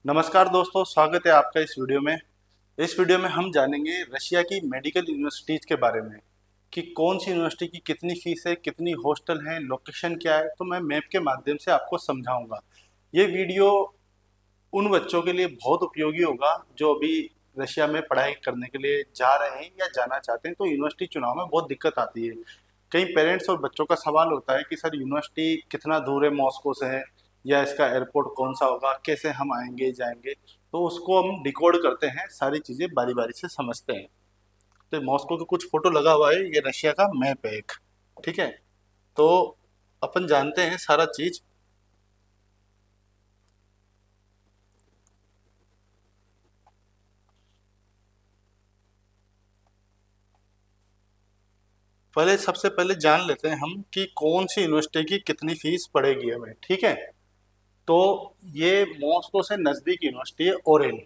नमस्कार दोस्तों, स्वागत है आपका इस वीडियो में। इस वीडियो में हम जानेंगे रशिया की मेडिकल यूनिवर्सिटीज़ के बारे में कि कौन सी यूनिवर्सिटी की कितनी फीस है, कितनी हॉस्टल है, लोकेशन क्या है। तो मैं मैप के माध्यम से आपको समझाऊंगा। ये वीडियो उन बच्चों के लिए बहुत उपयोगी होगा जो अभी रशिया में पढ़ाई करने के लिए जा रहे हैं या जाना चाहते हैं। तो यूनिवर्सिटी चुनाव में बहुत दिक्कत आती है। कई पेरेंट्स और बच्चों का सवाल होता है कि सर यूनिवर्सिटी कितना दूर है मॉस्को से है, या इसका एयरपोर्ट कौन सा होगा, कैसे हम आएंगे जाएंगे। तो उसको हम डिकोड करते हैं, सारी चीज़ें बारी बारी से समझते हैं। तो मॉस्को की कुछ फोटो लगा हुआ है, ये रशिया का मैप है एक। ठीक है, तो अपन जानते हैं सारा चीज़। पहले सबसे पहले जान लेते हैं हम कि कौन सी यूनिवर्सिटी की कितनी फीस पड़ेगी हमें। ठीक है, तो ये मॉस्को से नज़दीक यूनिवर्सिटी है ओरेल।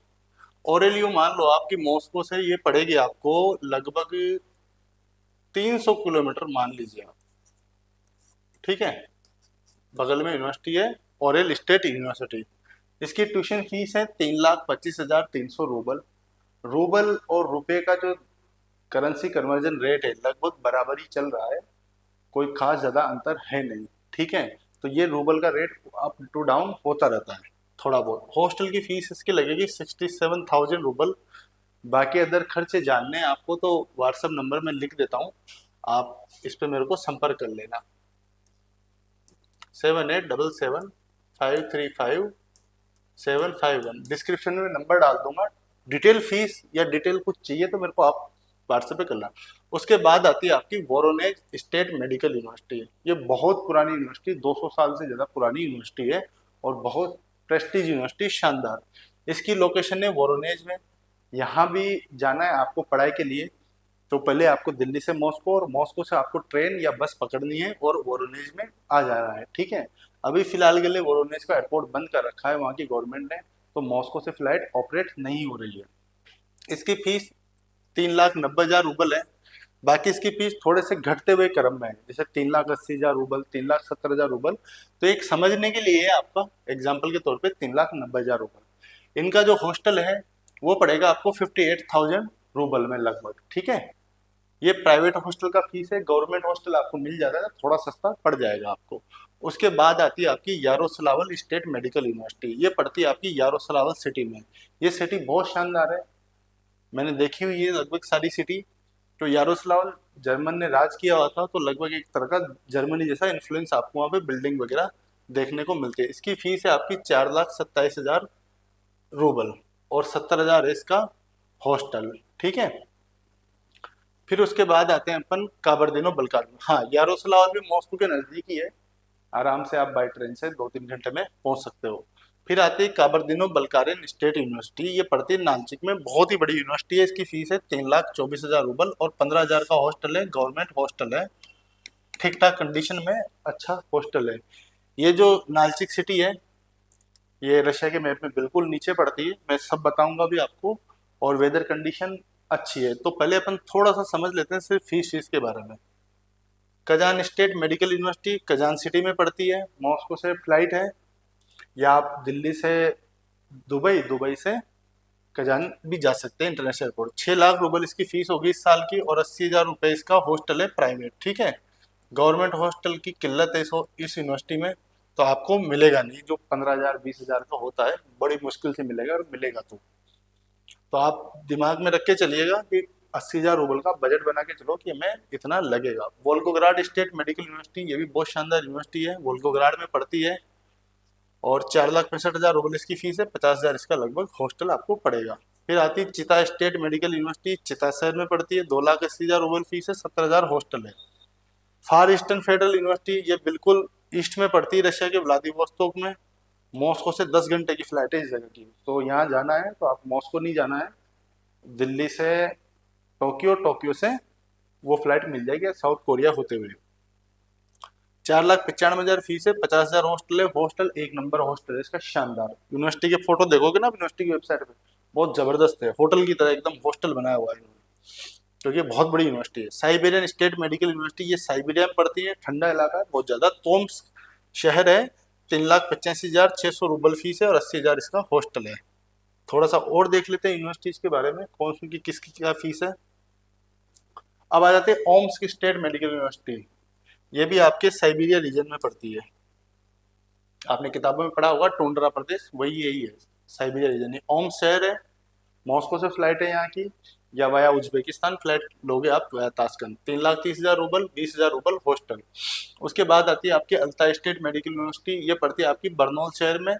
ओरेल यूँ मान लो आपकी मॉस्को से ये पड़ेगी आपको लगभग 300 किलोमीटर मान लीजिए आप। ठीक है, बगल में यूनिवर्सिटी है ओरेल स्टेट यूनिवर्सिटी। इसकी ट्यूशन फीस है 3,25,300 रूबल। रूबल और रुपए का जो करेंसी कन्वर्जन रेट है लगभग बराबर ही चल रहा है, कोई खास ज़्यादा अंतर है नहीं। ठीक है, तो ये रूबल का रेट अप टू डाउन होता रहता है थोड़ा बहुत। हॉस्टल की फीस इसकी लगेगी 67,000 रूबल। बाकी अदर खर्चे जानने हैं आपको तो व्हाट्सएप नंबर में लिख देता हूँ, आप इस पे मेरे को संपर्क कर लेना। 7877535751। डिस्क्रिप्शन में नंबर डाल दूंगा। डिटेल फीस या डिटेल कुछ चाहिए तो मेरे को आप व्हाट्सएप पे करना। उसके बाद आती है आपकी वोरोनेज स्टेट मेडिकल यूनिवर्सिटी। ये बहुत पुरानी यूनिवर्सिटी, 200 साल से ज़्यादा पुरानी यूनिवर्सिटी है और बहुत प्रेस्टीज यूनिवर्सिटी, शानदार। इसकी लोकेशन है वोरोनेज में। यहाँ भी जाना है आपको पढ़ाई के लिए तो पहले आपको दिल्ली से मॉस्को और मॉस्को से आपको ट्रेन या बस पकड़नी है और वोरोनेज में आ जाना है। ठीक है, अभी फिलहाल के लिए वोरोनेज का एयरपोर्ट बंद कर रखा है वहाँ की गवर्नमेंट ने, तो मॉस्को से फ्लाइट ऑपरेट नहीं हो रही है। इसकी फीस 3,90,000 रूबल है। बाकी इसकी फीस थोड़े से घटते हुए क्रम में है, जैसे 3,80,000 रूबल, 3,70,000 रूबल। तो एक समझने के लिए आपका एग्जाम्पल के तौर पे 3,90,000 रूबल। इनका जो हॉस्टल है वो पड़ेगा आपको 58,000 रूबल में लगभग। ठीक है, ये प्राइवेट हॉस्टल का फीस है। गवर्नमेंट हॉस्टल आपको मिल जाता है, थोड़ा सस्ता पड़ जाएगा आपको। उसके बाद आती है आपकी यारोस्लावल स्टेट मेडिकल यूनिवर्सिटी। ये पड़ती है आपकी यारोस्लावल सिटी में। ये सिटी बहुत शानदार है, मैंने देखी हुई है लगभग सारी सिटी। तो यारोस्लावल जर्मन ने राज किया हुआ था, तो लगभग एक तरह का जर्मनी जैसा इन्फ्लुएंस आपको वहाँ पे बिल्डिंग वगैरह देखने को मिलती है। इसकी फीस है आपकी 4,27,000 रूबल और 70,000 है इसका हॉस्टल। ठीक है, फिर उसके बाद आते हैं अपन काबरदिनो बल्कान में। हाँ, यारोस्लावल भी मॉस्को के नज़दीक ही है, आराम से आप बाई ट्रेन से 2-3 घंटे में पहुंच सकते हो। फिर आती है काबरदिनो बल्कारेन स्टेट यूनिवर्सिटी। ये पड़ती है नानचिक में, बहुत ही बड़ी यूनिवर्सिटी है। इसकी फीस है 3,24,000 रूबल और 15,000 का हॉस्टल है, गवर्नमेंट हॉस्टल है, ठीक ठाक कंडीशन में, अच्छा हॉस्टल है। ये जो नालचिक सिटी है ये रशिया के मैप में बिल्कुल नीचे पड़ती है, मैं सब बताऊंगा भी आपको। और वेदर कंडीशन अच्छी है। तो पहले अपन थोड़ा सा समझ लेते हैं सिर्फ फीस के बारे में। Kazan state Medical university Kazan city में पड़ती है। मॉस्को से फ्लाइट है, या आप दिल्ली से दुबई, दुबई से कजान भी जा सकते हैं इंटरनेशनल एयरपोर्ट। 6 लाख रूबल इसकी फीस होगी इस साल की और 80,000 रुपये इसका हॉस्टल है प्राइवेट। ठीक है, गवर्नमेंट हॉस्टल की किल्लत है इस यूनिवर्सिटी में, तो आपको मिलेगा नहीं जो 15,000 20,000 का होता है, बड़ी मुश्किल से मिलेगा और मिलेगा तो आप दिमाग में रख के चलिएगा कि 80,000 रूबल का बजट बना के चलो कि हमें इतना लगेगा। वोल्गोग्राड स्टेट मेडिकल यूनिवर्सिटी, ये भी बहुत शानदार यूनिवर्सिटी है, वोल्गोग्राड में पड़ती है और 4,65,000 रूबल इसकी फीस है, 50,000 इसका लगभग हॉस्टल आपको पड़ेगा। फिर आती है चिता स्टेट मेडिकल यूनिवर्सिटी, चिता शहर में पड़ती है, 2,80,000 रूबल फीस है, 70,000 हॉस्टल है। फार ईस्टर्न फेडरल यूनिवर्सिटी, ये बिल्कुल ईस्ट में पड़ती है रशिया के व्लादिवोस्तोक में। मॉस्को से 10 घंटे की फ्लाइट है इस जगह की। तो यहाँ जाना है तो आप मॉस्को नहीं जाना है, दिल्ली से टोक्यो, टोक्यो से वो फ्लाइट मिल जाएगी साउथ कोरिया होते हुए। 4,95,000 फीस है, 50,000 हॉस्टल है। हॉस्टल एक नंबर हॉस्टल है इसका, शानदार। यूनिवर्सिटी के फोटो देखोगे ना यूनिवर्सिटी की वेबसाइट पे, बहुत जबरदस्त है, होटल की तरह एकदम हॉस्टल बनाया हुआ है क्योंकि ये बहुत बड़ी यूनिवर्सिटी है। साइबेरियन स्टेट मेडिकल यूनिवर्सिटी, ये साइबेरिया में पड़ती है, ठंडा इलाका है बहुत ज्यादा। तोम्स्क शहर है, 3,85,600 रूबल फीस है और 80,000 इसका हॉस्टल है। थोड़ा सा और देख लेते हैं यूनिवर्सिटीज के बारे में, कौन सी की किसकी क्या फीस है। अब आ जाते हैं ओम्स्क स्टेट मेडिकल यूनिवर्सिटी। ये भी आपके साइबेरिया रीजन में पड़ती है। आपने किताबों में पढ़ा होगा टुंड्रा प्रदेश, वही यही है, साइबेरिया रीजन है। ओम्स्क शहर है, मॉस्को से फ्लाइट है यहाँ की, या वाया उज्बेकिस्तान फ्लाइट लोगे आप via Tashkent. 3,30,000 rouble, 20,000 rouble hostel. उसके बाद आती है आपकी अल्ताई स्टेट मेडिकल यूनिवर्सिटी, ये पड़ती है आपकी बर्नौल शहर में।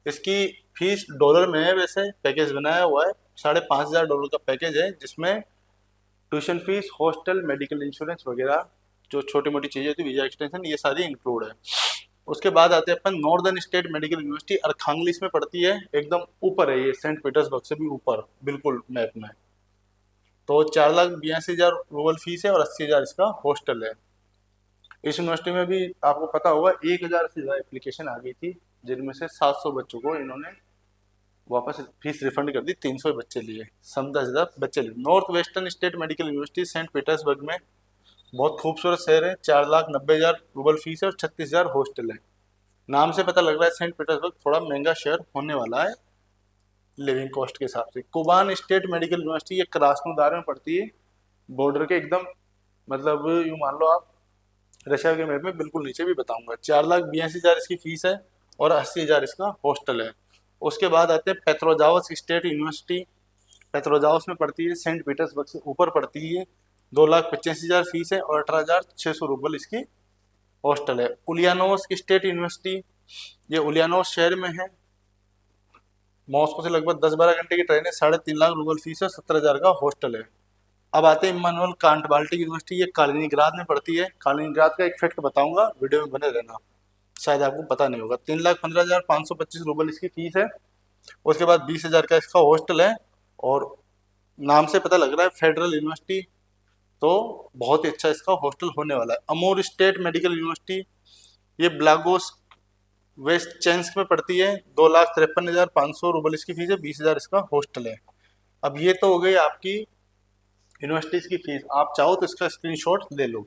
इसकी फीस डॉलर में है, वैसे पैकेज बनाया हुआ है, $5,500 का पैकेज है, जिसमें tuition fees, hostel, medical insurance वगैरह जो छोटी मोटी चीज़ें होती है, वीजा एक्सटेंशन, ये सारी इंक्लूड है। उसके बाद आते हैं अपन नॉर्दर्न स्टेट मेडिकल यूनिवर्सिटी, अरखांगलिस में पड़ती है, एकदम ऊपर है ये, सेंट पीटर्सबर्ग से भी ऊपर बिल्कुल मैप में। तो 4,82,000 रूबल फीस है और 80,000 इसका हॉस्टल है। इस यूनिवर्सिटी में भी आपको पता होगा 1,000 से ज़्यादा एप्लीकेशन आ गई थी, जिनमें से 700 बच्चों को इन्होंने वापस फीस रिफंड कर दी, 300 बच्चे लिए, 17,000 बच्चे लिए। North Western State Medical University Saint Petersburg में, बहुत खूबसूरत शहर है, 4,90,000 रूबल फीस है और 36,000 हॉस्टल है। नाम से पता लग रहा है सेंट पीटर्सबर्ग थोड़ा महंगा शहर होने वाला है लिविंग कॉस्ट के हिसाब से। कुबान स्टेट मेडिकल यूनिवर्सिटी, ये क्रास्नोदार में पड़ती है, बॉर्डर के एकदम, मतलब यूँ मान लो आप रशिया के मैप में बिल्कुल नीचे भी बताऊंगा। 4,82,000 इसकी फीस है और 80,000 इसका हॉस्टल है। उसके बाद आते हैं पेट्रोजावस स्टेट यूनिवर्सिटी, पेट्रोजावस में पड़ती है, सेंट पीटर्सबर्ग से ऊपर पड़ती है, 2,85,000 फीस है और 18,600 रूबल इसकी हॉस्टल है। उलियानोव्स्क स्टेट यूनिवर्सिटी, ये उलियानोव्स्क शहर में है, मॉस्को से लगभग 10-12 घंटे की ट्रेन है, 3.5 लाख रूबल फीस है, 17,000 का हॉस्टल है। अब आते हैं इम्मानुएल कांट बाल्टिक यूनिवर्सिटी, ये कालिनिंग्राद में पड़ती है। कालिनिंग्राद का एक फैक्ट बताऊंगा, वीडियो में बने रहना, शायद आपको पता नहीं होगा। 3,15,525 रूबल इसकी फीस है। उसके बाद 20,000 का इसका हॉस्टल है, और नाम से पता लग रहा है फेडरल यूनिवर्सिटी, तो बहुत ही अच्छा इसका हॉस्टल होने वाला है। अमूर स्टेट मेडिकल यूनिवर्सिटी, ये ब्लागोस वेस्ट चेंस्क में पड़ती है, 2,53,500 रूबल इसकी फीस है, 20,000 इसका हॉस्टल है। अब ये तो हो गई आपकी यूनिवर्सिटीज की फीस। आप चाहो तो इसका स्क्रीनशॉट ले लो,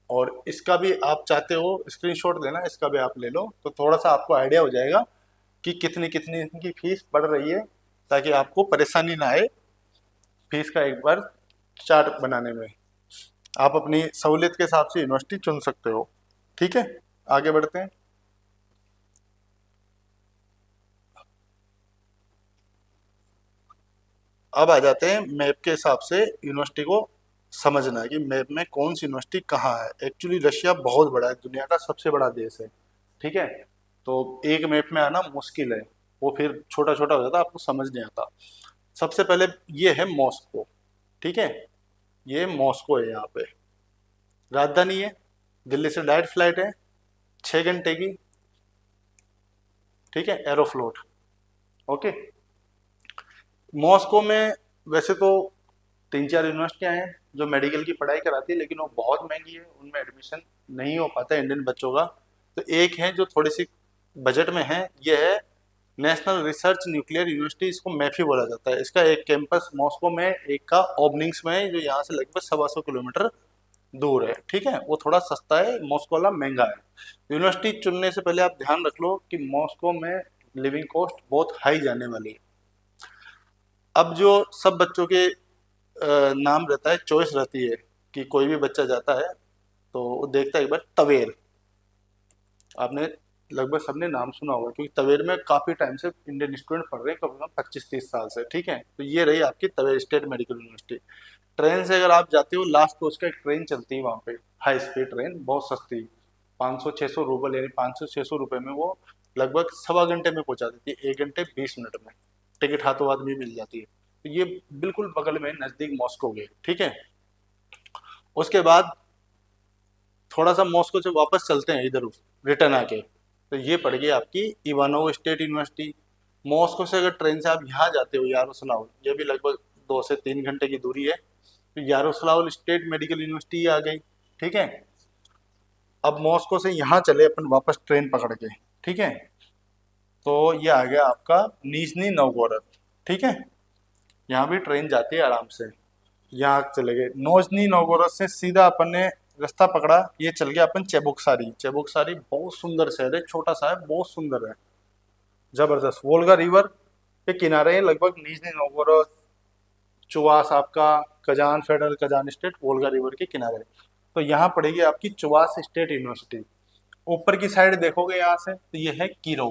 और इसका भी आप चाहते हो स्क्रीनशॉट लेना, इसका भी आप ले लो, तो थोड़ा सा आपको आइडिया हो जाएगा कि कितनी कितनी इनकी फीस पड़ रही है, ताकि आपको परेशानी ना आए फीस का एक बार चार्ट बनाने में। आप अपनी सहूलियत के हिसाब से यूनिवर्सिटी चुन सकते हो। ठीक है, आगे बढ़ते हैं। अब आ जाते हैं मैप के हिसाब से यूनिवर्सिटी को समझना है कि मैप में कौन सी यूनिवर्सिटी कहाँ है। एक्चुअली रशिया बहुत बड़ा है, दुनिया का सबसे बड़ा देश है, ठीक है, तो एक मैप में आना मुश्किल है, वो फिर छोटा छोटा हो जाता, आपको समझ नहीं आता। सबसे पहले ये है मॉस्को, ठीक है, ये मॉस्को है, यहाँ पे राजधानी है, दिल्ली से डायरेक्ट फ्लाइट है 6 घंटे की, ठीक है, एरोफ्लोट। ओके, मॉस्को में वैसे तो 3-4 यूनिवर्सिटियाँ हैं जो मेडिकल की पढ़ाई कराती है, लेकिन वो बहुत महंगी है, उनमें एडमिशन नहीं हो पाता है इंडियन बच्चों का। तो एक है जो थोड़ी सी बजट में है, ये है नेशनल रिसर्च न्यूक्लियर यूनिवर्सिटी, इसको मैफी बोला जाता है। इसका एक कैंपस मॉस्को में, एक का ओबनिंग्स में है, जो यहाँ से लगभग 125 किलोमीटर दूर है, ठीक है, वो थोड़ा सस्ता है, मॉस्को वाला महंगा है। यूनिवर्सिटी चुनने से पहले आप ध्यान रख लो कि मॉस्को में लिविंग कॉस्ट बहुत हाई जाने वाली है। अब जो सब बच्चों के नाम रहता है, चॉइस रहती है कि कोई भी बच्चा जाता है तो वो देखता है एक बार तवेर, आपने लगभग सबने नाम सुना होगा, क्योंकि तवेर में काफ़ी टाइम से इंडियन स्टूडेंट पढ़ रहे हैं, कम से कम 25-30 साल से, ठीक है। तो ये रही आपकी Tver state Medical university. Train से अगर आप जाते हो, लास्ट तो उसका एक ट्रेन चलती है वहाँ पे, हाई स्पीड ट्रेन, बहुत सस्ती, 500-600 रूबल, यानी 500-600 रुपये में वो लगभग 1.25 घंटे में पहुँचा देती है, 1 घंटे 20 मिनट में, टिकट हाथों हाथ भी मिल जाती है। तो ये बिल्कुल बगल में नज़दीक मॉस्को के, ठीक है। उसके बाद थोड़ा सा मॉस्को से वापस चलते हैं इधर रिटर्न आके, तो ये पड़ गई आपकी इवानोव स्टेट यूनिवर्सिटी। मॉस्को से अगर ट्रेन से आप यहाँ जाते हो यारोस्लाव, ये भी लगभग 2 से 3 घंटे की दूरी है, तो यारोस्लाव स्टेट मेडिकल यूनिवर्सिटी आ गई, ठीक है। अब मॉस्को से यहाँ चले अपन वापस ट्रेन पकड़ के, ठीक है, तो ये आ गया आपका निजनी नवगोरod, ठीक है, यहाँ भी ट्रेन जाती है आराम से। यहाँ चले गए नोजनी नोवगोरोड से सीधा अपन ने रास्ता पकड़ा, ये चल गया अपन चेबोक्सारी। चेबोक्सारी बहुत सुंदर शहर है, छोटा सा है, बहुत सुंदर है, जबरदस्त। वोल्गा रिवर के किनारे है, लगभग निजनी नोगोरोड, चुवास आपका, Kazan federal Kazan state Volga river के किनारे। तो यहाँ पड़ेगी आपकी चुवास स्टेट यूनिवर्सिटी। ऊपर की साइड देखोगे यहाँ से तो ये है कीरो,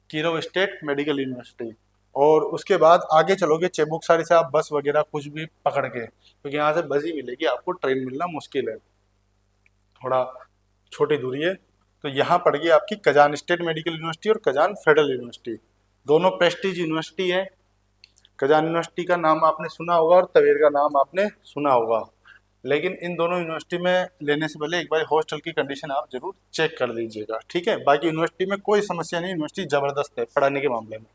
कीरो स्टेट मेडिकल यूनिवर्सिटी। और उसके बाद आगे चलोगे चेबुकसारी से आप बस वगैरह कुछ भी पकड़ के, क्योंकि यहाँ से बस ही मिलेगी आपको, ट्रेन मिलना मुश्किल है, थोड़ा छोटी दूरी है। तो यहाँ पड़ गई आपकी कजान स्टेट मेडिकल यूनिवर्सिटी और कजान फेडरल यूनिवर्सिटी, दोनों प्रेस्टीज यूनिवर्सिटी है। कजान यूनिवर्सिटी का नाम आपने सुना होगा और तवेर का नाम आपने सुना होगा, लेकिन इन दोनों यूनिवर्सिटी में लेने से पहले एक बार हॉस्टल की कंडीशन आप जरूर चेक कर लीजिएगा, ठीक है। बाकी यूनिवर्सिटी में कोई समस्या नहीं, यूनिवर्सिटी जबरदस्त है पढ़ाने के मामले में।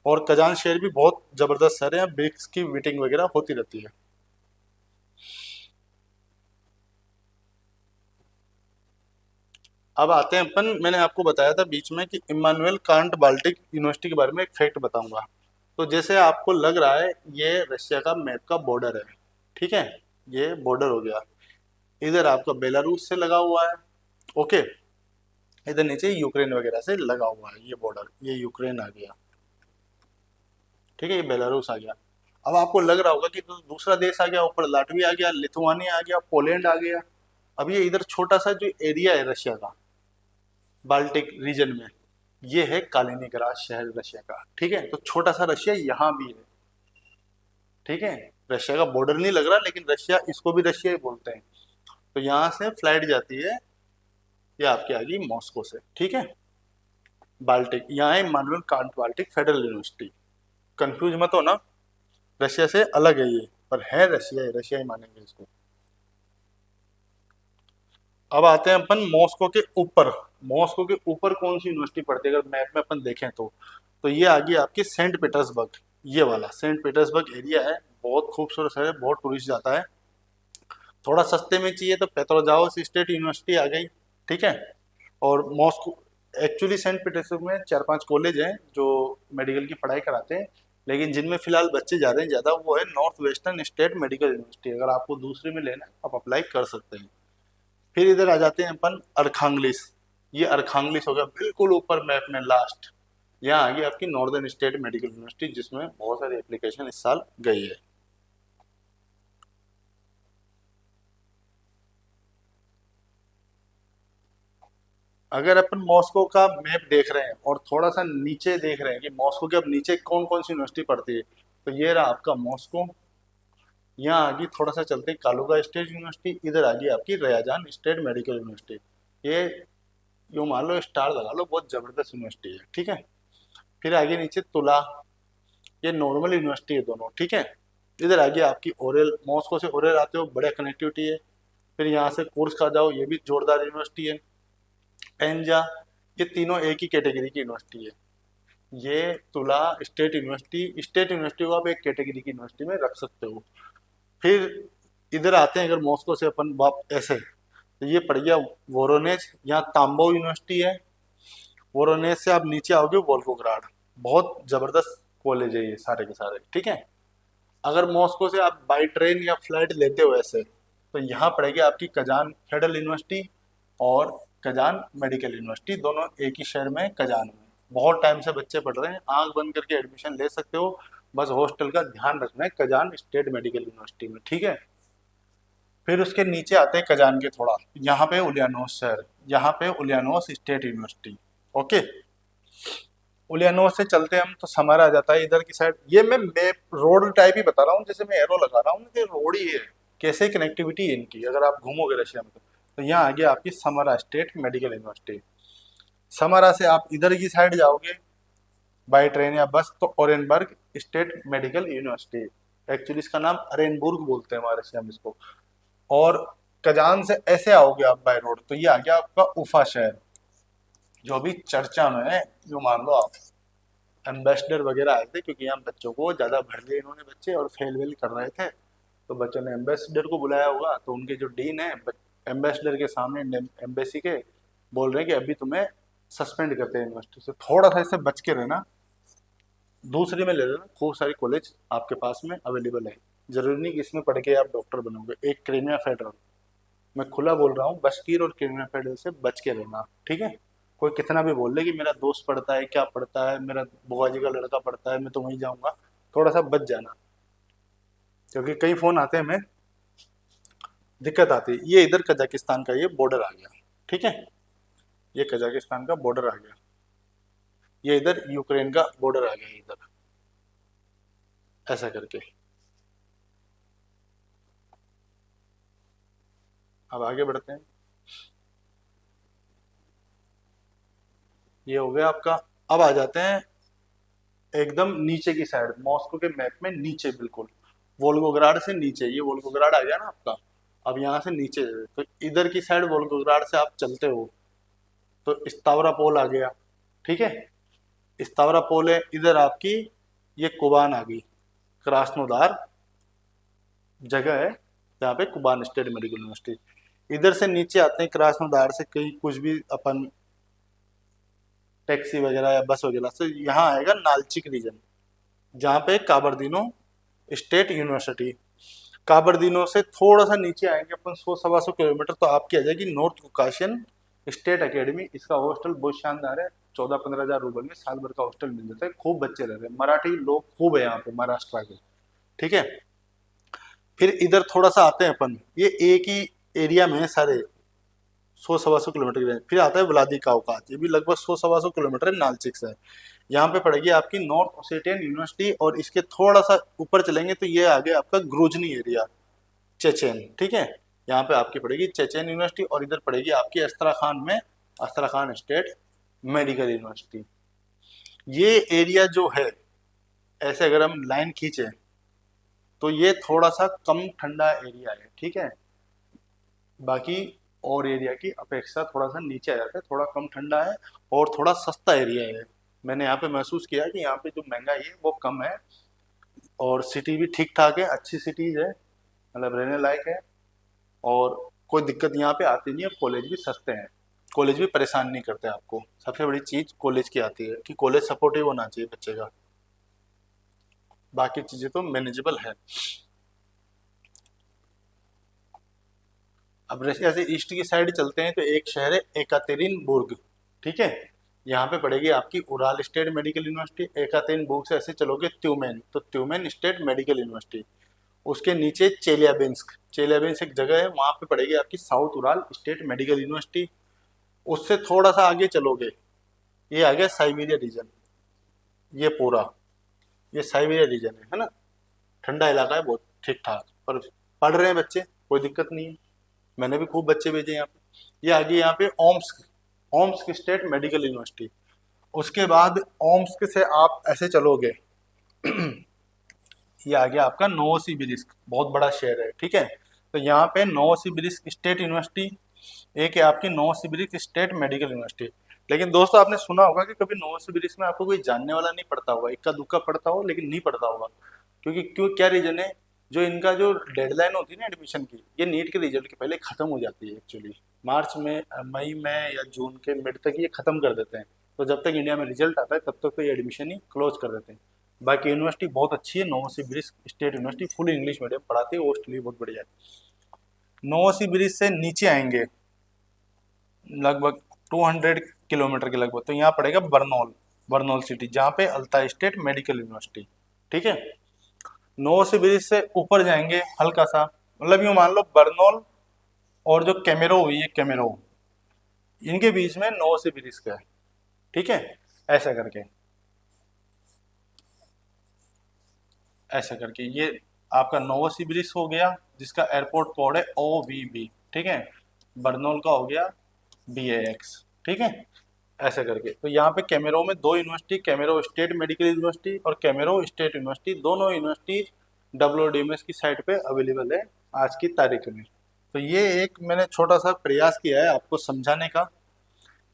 और कजान शहर भी बहुत जबरदस्त शहर है, ब्रिक्स की मीटिंग वगैरह होती रहती है। अब आते हैं अपन, मैंने आपको बताया था बीच में कि इम्मानुएल कांट बाल्टिक यूनिवर्सिटी के बारे में एक फैक्ट बताऊंगा। तो जैसे आपको लग रहा है ये रशिया का मैप का बॉर्डर है, ठीक है, ये बॉर्डर हो गया, इधर आपका बेलारूस से लगा हुआ है, ओके, इधर नीचे यूक्रेन वगैरह से लगा हुआ है ये बॉर्डर, ये यूक्रेन आ गया, ठीक है, ये बेलारूस आ गया। अब आपको लग रहा होगा कि तो दूसरा देश आ गया ऊपर, लाटविया आ गया, लिथुआनिया आ गया, पोलैंड आ गया। अब ये इधर छोटा सा जो एरिया है रशिया का बाल्टिक रीजन में, ये है कालिनिंग्राड शहर रशिया का, ठीक है। तो छोटा सा रशिया यहाँ भी है, ठीक है, रशिया का बॉर्डर नहीं लग रहा, लेकिन रशिया, इसको भी रशिया ही बोलते हैं। तो यहाँ से फ्लाइट जाती है, ये आपकी आ गई मॉस्को से, ठीक है। बाल्टिक, यहाँ है Immanuel Kant Baltic Federal University, confuse मत हो ना, रशिया से अलग है ये, पर है रशिया, है रशिया ही मानेंगे इसको। अब आते हैं अपन मॉस्को के ऊपर। मॉस्को के ऊपर कौन सी यूनिवर्सिटी पड़ती है अगर मैप में अपन देखें तो ये आ गई आपकी सेंट पीटर्सबर्ग, ये वाला सेंट पीटर्सबर्ग एरिया है, बहुत खूबसूरत शहर है, बहुत टूरिस्ट जाता है। थोड़ा सस्ते में चाहिए तो पेट्रोजाओस स्टेट यूनिवर्सिटी आ गई, ठीक है। और मॉस्को, एक्चुअली सेंट पीटर्सबर्ग में 4-5 कॉलेज हैं जो मेडिकल की पढ़ाई कराते हैं, लेकिन जिनमें फिलहाल बच्चे जा रहे हैं ज़्यादा वो है north Western State Medical university. अगर आपको दूसरे में लेना है आप अप्लाई कर सकते हैं। फिर इधर आ जाते हैं अपन अरखांगलिस, ये अरखांगलिस हो गया बिल्कुल ऊपर मैप में लास्ट। यहाँ आ गई आपकी नॉर्दर्न स्टेट मेडिकल यूनिवर्सिटी, जिसमें बहुत सारी एप्लीकेशन इस साल गई है। अगर अपन मॉस्को का मैप देख रहे हैं और थोड़ा सा नीचे देख रहे हैं कि मॉस्को के अब नीचे कौन कौन सी यूनिवर्सिटी पड़ती है, तो ये रहा आपका मॉस्को। यहाँ आ गई, थोड़ा सा चलते कालुगा स्टेट यूनिवर्सिटी, इधर आ गई आपकी रयाजान स्टेट मेडिकल यूनिवर्सिटी। ये यूँ मान लो स्टार लगा लो, बहुत जबरदस्त यूनिवर्सिटी है, ठीक है। फिर आगे नीचे तुला, ये नॉर्मल यूनिवर्सिटी है दोनों, ठीक है। इधर आ गया आपकी ओरेल, मॉस्को से ओरेल आते हो बढ़िया कनेक्टिविटी है। फिर यहाँ से कोर्स आ जाओ, ये भी जोरदार यूनिवर्सिटी है। पेंजा, ये तीनों एक ही कैटेगरी की यूनिवर्सिटी है। ये तुला स्टेट यूनिवर्सिटी, स्टेट यूनिवर्सिटी को आप एक कैटेगरी की यूनिवर्सिटी में रख सकते हो। फिर इधर आते हैं, अगर मॉस्को से अपन वाप ऐसे, तो ये पड़ गया वोरोनेज, यहाँ तांबो यूनिवर्सिटी है। वोरोनेज से आप नीचे आओगे वोल्गोग्राड, बहुत जबरदस्त कॉलेज है ये सारे के सारे, ठीक है। अगर मॉस्को से आप बाई ट्रेन या फ्लाइट लेते हो ऐसे, तो यहाँ पड़ेगी आपकी कजान फेडरल यूनिवर्सिटी और कजान मेडिकल यूनिवर्सिटी, दोनों एक ही शहर में, कजान में। बहुत टाइम से बच्चे पढ़ रहे हैं, आंख बंद करके एडमिशन ले सकते हो, बस हॉस्टल का ध्यान रखना है कजान स्टेट मेडिकल यूनिवर्सिटी में, ठीक है। फिर उसके नीचे आते हैं कजान के थोड़ा, यहाँ पे उलियानोस शहर, यहाँ पे उलियानोस स्टेट यूनिवर्सिटी, ओके। उलियानोस से चलते हम तो समारा आ जाता है इधर की साइड। ये मैं मैप रोड टाइप ही बता रहा हूँ, जैसे मैं एरो लगा रहा हूँ कि रोड ही है, कैसे कनेक्टिविटी है इनकी अगर आप घूमोगे रशिया में तो यहाँ आ गया आपकी Samara State Medical University. Samara से आप इधर की साइड जाओगे बाय ट्रेन या बस तो Orenburg state Medical university, actually इसका नाम अरेनबुर्ग बोलते हैं हमारे रशिया में इसको। और कजान से ऐसे आओगे आप बाय रोड तो ये आ गया आपका उफा शहर, जो भी चर्चा में है, जो मान लो आप एम्बेसडर वगैरह आए थे, क्योंकि यहाँ बच्चों को ज़्यादा भर दिए इन्होंने बच्चे और फेल वेल कर रहे थे, तो बच्चों ने एम्बेसडर को बुलाया होगा, तो उनके जो डीन है एम्बेसडर के सामने एम्बेसी के बोल रहे हैं कि अभी तुम्हें सस्पेंड करते हैं यूनिवर्सिटी से, थोड़ा सा इससे बच के रहना, दूसरी में ले लेना, खूब सारी कॉलेज आपके पास में अवेलेबल है, जरूरी नहीं कि इसमें पढ़ के आप डॉक्टर बनोगे। एक क्रीमिया फेडरल, मैं खुला बोल रहा हूँ, बशकीर और क्रिमिनल से बच के रहना, ठीक है। कोई कितना भी बोल ले कि मेरा दोस्त पढ़ता है, क्या पढ़ता है, मेरा बुआ जी का लड़का पढ़ता है, मैं तो वहीं जाऊंगा, थोड़ा सा बच जाना, क्योंकि कई फोन आते हैं, हमें दिक्कत आती है। ये इधर कजाकिस्तान का ये बॉर्डर आ गया, ठीक है, ये कजाकिस्तान का बॉर्डर आ गया, ये इधर यूक्रेन का बॉर्डर आ गया इधर, ऐसा करके। अब आगे बढ़ते हैं, ये हो गया आपका। अब आ जाते हैं एकदम नीचे की साइड, मॉस्को के मैप में नीचे बिल्कुल, वोल्गोग्राड से नीचे, ये वोल्गोग्राड आ गया ना आपका। अब यहाँ से नीचे, तो इधर की साइड वोल्गोग्राड से आप चलते हो तो स्तावरापोल आ गया, ठीक है। स्तावरापोल है इधर आपकी, ये कुबान आ गई, क्रास्नोदार जगह है जहाँ पे कुबान स्टेट मेडिकल यूनिवर्सिटी। इधर से नीचे आते हैं क्रास्नोदार से, कहीं कुछ भी अपन टैक्सी वगैरह या बस वगैरह से, यहाँ आएगा नालचिक रीजन, जहाँ पे काबरदीनो स्टेट यूनिवर्सिटी। काबरदीनो से थोड़ा सा नीचे आएंगे अपन 100-125 किलोमीटर, तो आपकी आ जाएगी नॉर्थ कोकाशियन स्टेट एकेडमी। इसका हॉस्टल बहुत शानदार है, 14-15 हज़ार रूपये में साल भर का हॉस्टल मिल जाता है, खूब बच्चे रहते हैं, मराठी लोग खूब है यहाँ पे महाराष्ट्र के, ठीक है। फिर इधर थोड़ा सा आते हैं अपन, ये एक ही एरिया में है सारे, 100-125 किलोमीटर की रेंज। फिर आता है व्लादिकाओकाज, ये भी लगभग 100-125 किलोमीटर है नालचिक से। यहाँ पे पड़ेगी आपकी नॉर्थ ओसेटियन यूनिवर्सिटी, और इसके थोड़ा सा ऊपर चलेंगे तो ये आ गया आपका ग्रोजनी एरिया, चेचेन, ठीक है। यहाँ पे आपकी पड़ेगी चेचेन यूनिवर्सिटी, और इधर पड़ेगी आपकी अस्तराखान में अस्तराखान स्टेट मेडिकल यूनिवर्सिटी। ये एरिया जो है, ऐसे अगर हम लाइन खींचे तो ये थोड़ा सा कम ठंडा एरिया है, ठीक है। बाकी और एरिया की अपेक्षा थोड़ा सा नीचे आ जाता है, थोड़ा कम ठंडा है और थोड़ा सस्ता एरिया है। मैंने यहाँ पे महसूस किया कि यहाँ पे जो महंगाई है वो कम है, और सिटी भी ठीक ठाक है, अच्छी सिटीज है, मतलब रहने लायक है, और कोई दिक्कत यहाँ पे आती नहीं है। कॉलेज भी सस्ते हैं, कॉलेज भी परेशान नहीं करते आपको। सबसे बड़ी चीज़ कॉलेज की आती है कि कॉलेज सपोर्टिव होना चाहिए बच्चे का, बाकी चीज़ें तो मैनेजेबल है। अब रशिया से ईस्ट की साइड चलते हैं तो एक शहर है एकातेरिनबुर्ग, ठीक है। यहाँ पे पड़ेगी आपकी उराल स्टेट मेडिकल यूनिवर्सिटी। एकातेरिनबुर्ग से ऐसे चलोगे त्यूमेन, तो त्यूमेन स्टेट मेडिकल यूनिवर्सिटी। उसके नीचे चेलियाबिंस्क, चेलियाबिंस्क एक जगह है, वहाँ पे पड़ेगी आपकी south Ural state Medical university. उससे थोड़ा सा आगे चलोगे, ये आ गया साइबेरिया रीजन, ये पूरा ये साइबेरिया रीजन है ना। ठंडा इलाका है बहुत, ठीक ठाक, पर पढ़ रहे हैं बच्चे, कोई दिक्कत नहीं है। मैंने भी खूब बच्चे भेजे यहाँ पे। ये आ गई यहाँ पे Omsk, Omsk state Medical university. उसके बाद ओम्स्क से आप ऐसे चलोगे, ये आ गया आपका नोवोसिबिर्स्क, बहुत बड़ा शहर है, ठीक है। तो यहाँ पे नोवोसिबिर्स्क स्टेट यूनिवर्सिटी, एक है आपकी नोवोसिबिर्स्क स्टेट मेडिकल यूनिवर्सिटी। लेकिन दोस्तों आपने सुना होगा कि कभी नोवोसिबिर्स्क में आपको कोई जानने वाला नहीं पड़ता होगा, इक्का दुक्का पड़ता हो, लेकिन नहीं पड़ता होगा, क्योंकि क्यों, क्या रीजन है, जो इनका जो डेडलाइन होती है ना एडमिशन की, ये नीट के रिजल्ट के पहले खत्म हो जाती है एक्चुअली। मार्च में, मई में या जून के मिड तक ये खत्म कर देते हैं। तो जब तक इंडिया में रिजल्ट आता है तब तक तो ये एडमिशन ही क्लोज कर देते हैं। बाकी यूनिवर्सिटी बहुत अच्छी है, Novosibirsk state university, full English medium पढ़ाती है, हॉस्टल भी बहुत बढ़िया है। नोवोसिबिर्स्क से नीचे आएंगे लगभग 200 किलोमीटर के लगभग, तो यहाँ पड़ेगा बर्नौल, बर्नौल सिटी, जहाँ पे अल्ता स्टेट मेडिकल यूनिवर्सिटी, ठीक है। नोवोसिबिर्स्क से ऊपर जाएंगे हल्का सा, मतलब यूँ मान लो बर्नौल और जो केमेरो हुई है, केमेरो, इनके बीच में नोवोसिबिर्स्क है, ठीक है। ऐसा करके, ऐसा करके ये आपका नोवोसिबिर्स्क हो गया, जिसका एयरपोर्ट कोड है OVB, ठीक है। बर्नौल का हो गया BAX, ठीक है। ऐसे करके, तो यहाँ पे कैमेरो में दो यूनिवर्सिटी, कैमेरो स्टेट मेडिकल यूनिवर्सिटी और कैमेरो स्टेट यूनिवर्सिटी, दोनों यूनिवर्सिटी WDMS की साइट पे अवेलेबल है आज की तारीख में। तो ये एक मैंने छोटा सा प्रयास किया है आपको समझाने का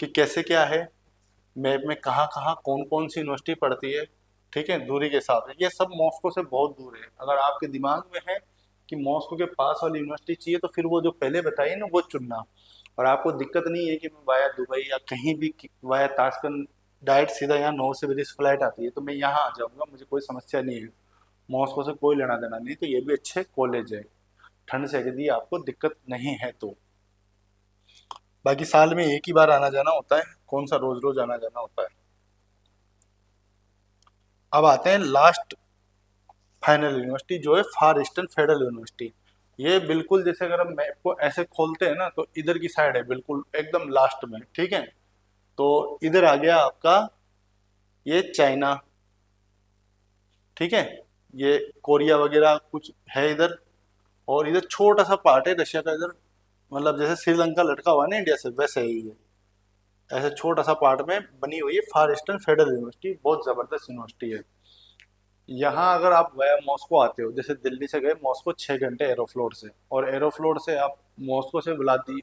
कि कैसे क्या है, मैप में कहाँ कहाँ कौन कौन सी यूनिवर्सिटी पड़ती है, ठीक है, दूरी के साथ। ये सब मॉस्को से बहुत दूर है। अगर आपके दिमाग में है कि मॉस्को के पास वाली यूनिवर्सिटी चाहिए, तो फिर वो जो पहले बताइए ना वो चुनना। और आपको दिक्कत नहीं है कि मैं वाया दुबई या कहीं भी वाया ताशकंद डायरेक्ट सीधा यहाँ नोवोसिबिर्स्क फ्लाइट आती है तो मैं यहाँ आ जाऊँगा, मुझे कोई समस्या नहीं है, मॉस्को से कोई लेना देना नहीं। तो ये भी अच्छे कॉलेज है, ठंड से यदि आपको दिक्कत नहीं है तो। बाकी साल में एक ही बार आना जाना होता है, कौन सा रोज रोज आना जाना होता है। अब आते हैं लास्ट फाइनल यूनिवर्सिटी जो है फार ईस्टर्न फेडरल यूनिवर्सिटी। ये बिल्कुल जैसे अगर हम मैप को ऐसे खोलते हैं ना तो इधर की साइड है, बिल्कुल एकदम लास्ट में, ठीक है। तो इधर आ गया आपका ये चाइना, ठीक है, ये कोरिया वगैरह कुछ है इधर, और इधर छोटा सा पार्ट है रशिया का इधर, मतलब जैसे श्रीलंका लटका हुआ है ना इंडिया से, वैसे ही है, ऐसे छोटा सा पार्ट में बनी हुई है फार ईस्टर्न फेडरल यूनिवर्सिटी, बहुत जबरदस्त यूनिवर्सिटी है। यहाँ अगर आप गए मॉस्को आते हो, जैसे दिल्ली से गए मॉस्को 6 घंटे एरोफ्लोट से, और एरोफ्लोट से आप मॉस्को से व्लादी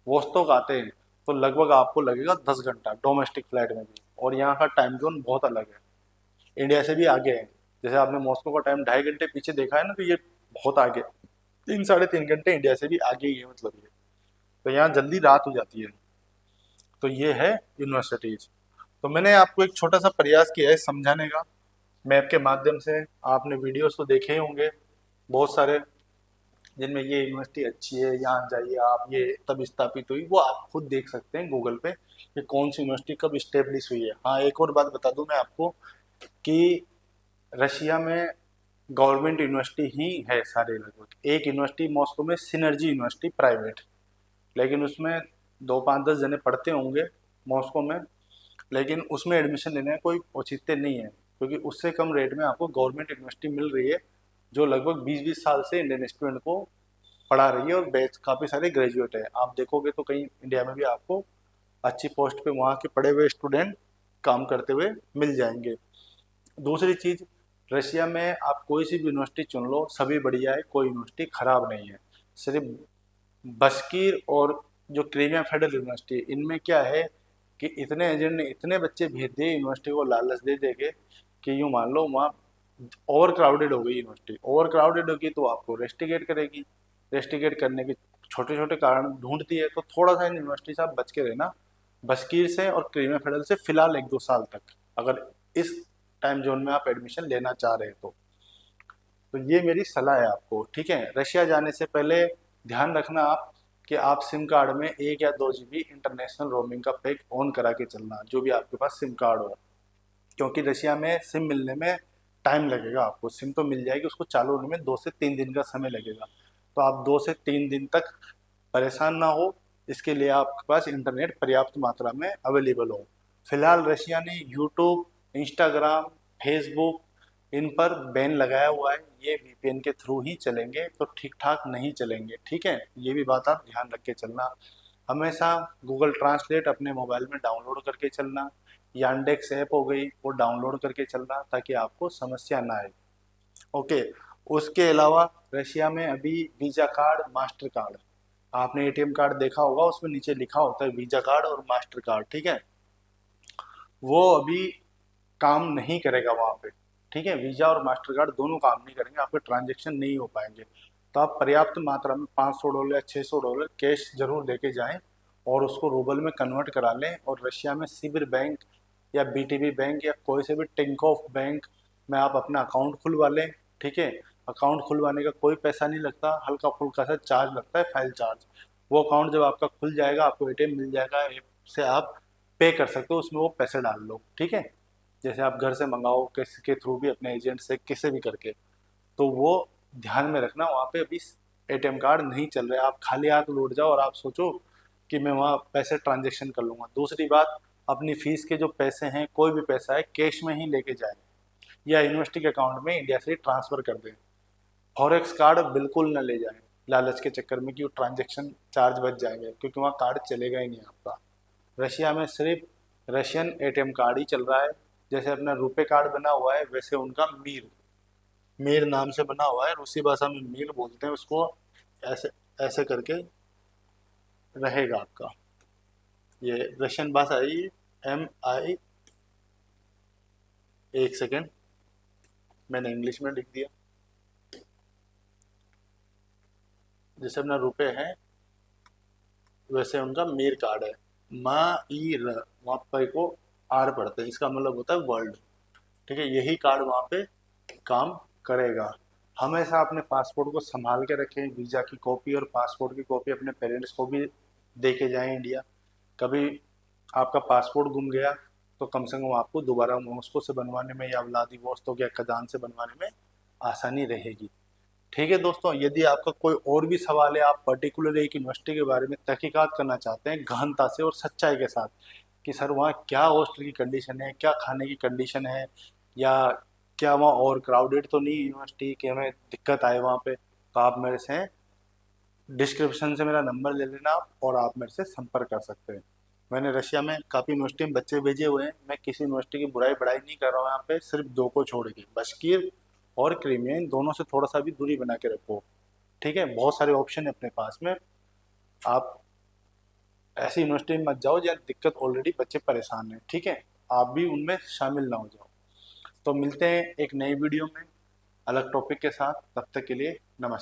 वोस्तोक आते हैं तो लगभग आपको लगेगा 10 घंटा डोमेस्टिक फ्लाइट में भी, और यहाँ का टाइम जोन बहुत अलग है, इंडिया से भी आगे है। जैसे आपने मॉस्को का टाइम 2.5 घंटे पीछे देखा है ना, तो ये बहुत आगे, 3 साढ़े 3 घंटे इंडिया से भी आगे ही है, मतलब ये, तो यहाँ जल्दी रात हो जाती है। तो ये है यूनिवर्सिटीज। तो मैंने आपको एक छोटा सा प्रयास किया है समझाने का मैप के माध्यम से। आपने वीडियोस तो देखे ही होंगे बहुत सारे, जिनमें ये यूनिवर्सिटी अच्छी है, यहाँ जाइए आप, ये तब स्थापित हुई, वो आप खुद देख सकते हैं गूगल पे कि कौन सी यूनिवर्सिटी कब स्टेब्लिश हुई है। हाँ, एक और बात बता दूं मैं आपको कि रशिया में गवर्नमेंट यूनिवर्सिटी ही है सारे लगभग। एक यूनिवर्सिटी मॉस्को में सिनर्जी यूनिवर्सिटी प्राइवेट, लेकिन उसमें 2 5 10 जने पढ़ते होंगे मॉस्को में, लेकिन उसमें एडमिशन लेने का कोई औचित्य नहीं है, क्योंकि उससे कम रेट में आपको गवर्नमेंट यूनिवर्सिटी मिल रही है, जो लगभग 20-20 साल से इंडियन स्टूडेंट को पढ़ा रही है, और बैच काफ़ी सारे ग्रेजुएट है। आप देखोगे तो कहीं इंडिया में भी आपको अच्छी पोस्ट पे वहाँ के पढ़े हुए स्टूडेंट काम करते हुए मिल जाएंगे। दूसरी चीज़, रशिया में आप कोई सी भी यूनिवर्सिटी चुन लो, सभी बढ़िया है, कोई यूनिवर्सिटी खराब नहीं है। सिर्फ बस्कीर और जो क्रीमिया फेडरल यूनिवर्सिटी, इनमें क्या है कि इतने एजेंट ने इतने बच्चे भेज दिए यूनिवर्सिटी को लालच दे दे के, कि यूँ मान लो वहाँ ओवर क्राउडेड हो गई यूनिवर्सिटी। ओवर क्राउडेड होगी तो आपको रेस्टिकेट करेगी, रेस्टिकेट करने के छोटे छोटे कारण ढूंढती है। तो थोड़ा सा इन यूनिवर्सिटी से आप बच के रहना, बस्कीर से और क्रीमिया फेडरल से फिलहाल 1-2 साल तक, अगर इस टाइम जोन में आप एडमिशन लेना चाह रहे हैं तो ये मेरी सलाह है आपको, ठीक है। रशिया जाने से पहले ध्यान रखना आप कि आप सिम कार्ड में 1 या 2 GB इंटरनेशनल रोमिंग का पैक ऑन करा के चलना, जो भी आपके पास सिम कार्ड हो, क्योंकि रशिया में सिम मिलने में टाइम लगेगा। आपको सिम तो मिल जाएगी, उसको चालू होने में 2 से 3 दिन का समय लगेगा। तो आप 2 से 3 दिन तक परेशान ना हो, इसके लिए आपके पास इंटरनेट पर्याप्त मात्रा में अवेलेबल हो। फिलहाल रशिया ने यूट्यूब, इंस्टाग्राम, फेसबुक, इन पर बैन लगाया हुआ है, ये वीपीएन के थ्रू ही चलेंगे, तो ठीक ठाक नहीं चलेंगे, ठीक है। ये भी बात आप ध्यान रख के चलना। हमेशा गूगल ट्रांसलेट अपने मोबाइल में डाउनलोड करके चलना, यांडेक्स ऐप हो गई वो डाउनलोड करके चलना, ताकि आपको समस्या ना आए। ओके। उसके अलावा रशिया में अभी वीजा कार्ड, मास्टर कार्ड, आपने एटीएम कार्ड देखा होगा, उसमें नीचे लिखा होता है वीजा कार्ड और मास्टर कार्ड, ठीक है, वो अभी काम नहीं करेगा वहाँ पे, ठीक है। वीजा और मास्टर कार्ड दोनों काम नहीं करेंगे, आपके ट्रांजेक्शन नहीं हो पाएंगे। तो आप पर्याप्त मात्रा में $500 या $600 कैश जरूर लेके जाएं, और उसको रूबल में कन्वर्ट करा लें, और रशिया में सिबिर बैंक या बीटीबी बैंक या कोई से भी टिंकोफ बैंक में आप अपना अकाउंट खुलवा लें, ठीक है। अकाउंट खुलवाने का कोई पैसा नहीं लगता, हल्का फुल्का सा चार्ज लगता है, फाइल चार्ज। वो अकाउंट जब आपका खुल जाएगा, आपको एटीएम मिल जाएगा, ऐप से आप पे कर सकते हो, उसमें वो पैसे डाल लो, ठीक है। जैसे आप घर से मंगाओ किसी के थ्रू भी, अपने एजेंट से, किसी भी करके, तो वो ध्यान में रखना, वहाँ पे अभी एटीएम कार्ड नहीं चल रहा है। आप खाली हाथ लौट जाओ और आप सोचो कि मैं वहाँ पैसे ट्रांजेक्शन कर लूँगा। दूसरी बात, अपनी फीस के जो पैसे हैं, कोई भी पैसा है, कैश में ही लेके जाएं, या यूनिवर्सिटी के अकाउंट में इंडिया से ट्रांसफ़र कर दें। फॉरेक्स कार्ड बिल्कुल न ले जाएं लालच के चक्कर में कि वो ट्रांजेक्शन चार्ज बच जाएंगे, क्योंकि वहाँ कार्ड चलेगा ही नहीं आपका। रशिया में सिर्फ रशियन एटीएम कार्ड ही चल रहा है। जैसे अपना रुपे कार्ड बना हुआ है, वैसे उनका मीर, मीर नाम से बना हुआ है, रूसी भाषा में मीर बोलते हैं उसको। ऐसे ऐसे करके रहेगा आपका, ये रशियन भाषा है ये। MI, एक सेकेंड, मैंने इंग्लिश में लिख दिया। जैसे अपना रुपए है, वैसे उनका मीर कार्ड है। मा ई र, वहाँ पे को आर पढ़ते हैं, इसका मतलब होता है वर्ल्ड, ठीक है। यही कार्ड वहाँ पे काम करेगा। हमेशा अपने पासपोर्ट को संभाल के रखें, वीज़ा की कॉपी और पासपोर्ट की कॉपी अपने पेरेंट्स को भी दे के जाएं इंडिया। कभी आपका पासपोर्ट गुम गया तो कम से कम आपको दोबारा मॉस्को से बनवाने में या व्लादिवोस्तोक या कजान से बनवाने में आसानी रहेगी। ठीक है दोस्तों, यदि आपका कोई और भी सवाल है, आप पर्टिकुलर एक यूनिवर्सिटी के बारे में तहकीकात करना चाहते हैं गहनता से और सच्चाई के साथ कि सर वहाँ क्या हॉस्टल की कंडीशन है, क्या खाने की कंडीशन है, या क्या वहाँ और क्राउडेड तो नहीं यूनिवर्सिटी कि हमें दिक्कत आए वहाँ पे, तो आप मेरे से डिस्क्रिप्शन से मेरा नंबर ले लेना आप, और आप मेरे से संपर्क कर सकते हैं। मैंने रशिया में काफ़ी यूनिवर्सिटी में बच्चे भेजे हुए हैं, मैं किसी यूनिवर्सिटी की बुराई बढ़ाई नहीं कर रहा हूँ यहाँ पे, सिर्फ दो को छोड़ के, बशकीर और क्रीमिया, इन दोनों से थोड़ा सा भी दूरी बना के रखो। ठीक है, बहुत सारे ऑप्शन है अपने पास में। आप ऐसी यूनिवर्सिटी में मत जाओ जहाँ दिक्कत ऑलरेडी बच्चे परेशान हैं। ठीक है, आप भी उनमें शामिल ना हो जाओ। तो मिलते हैं एक नई वीडियो में अलग टॉपिक के साथ, तब तक के लिए नमस्कार।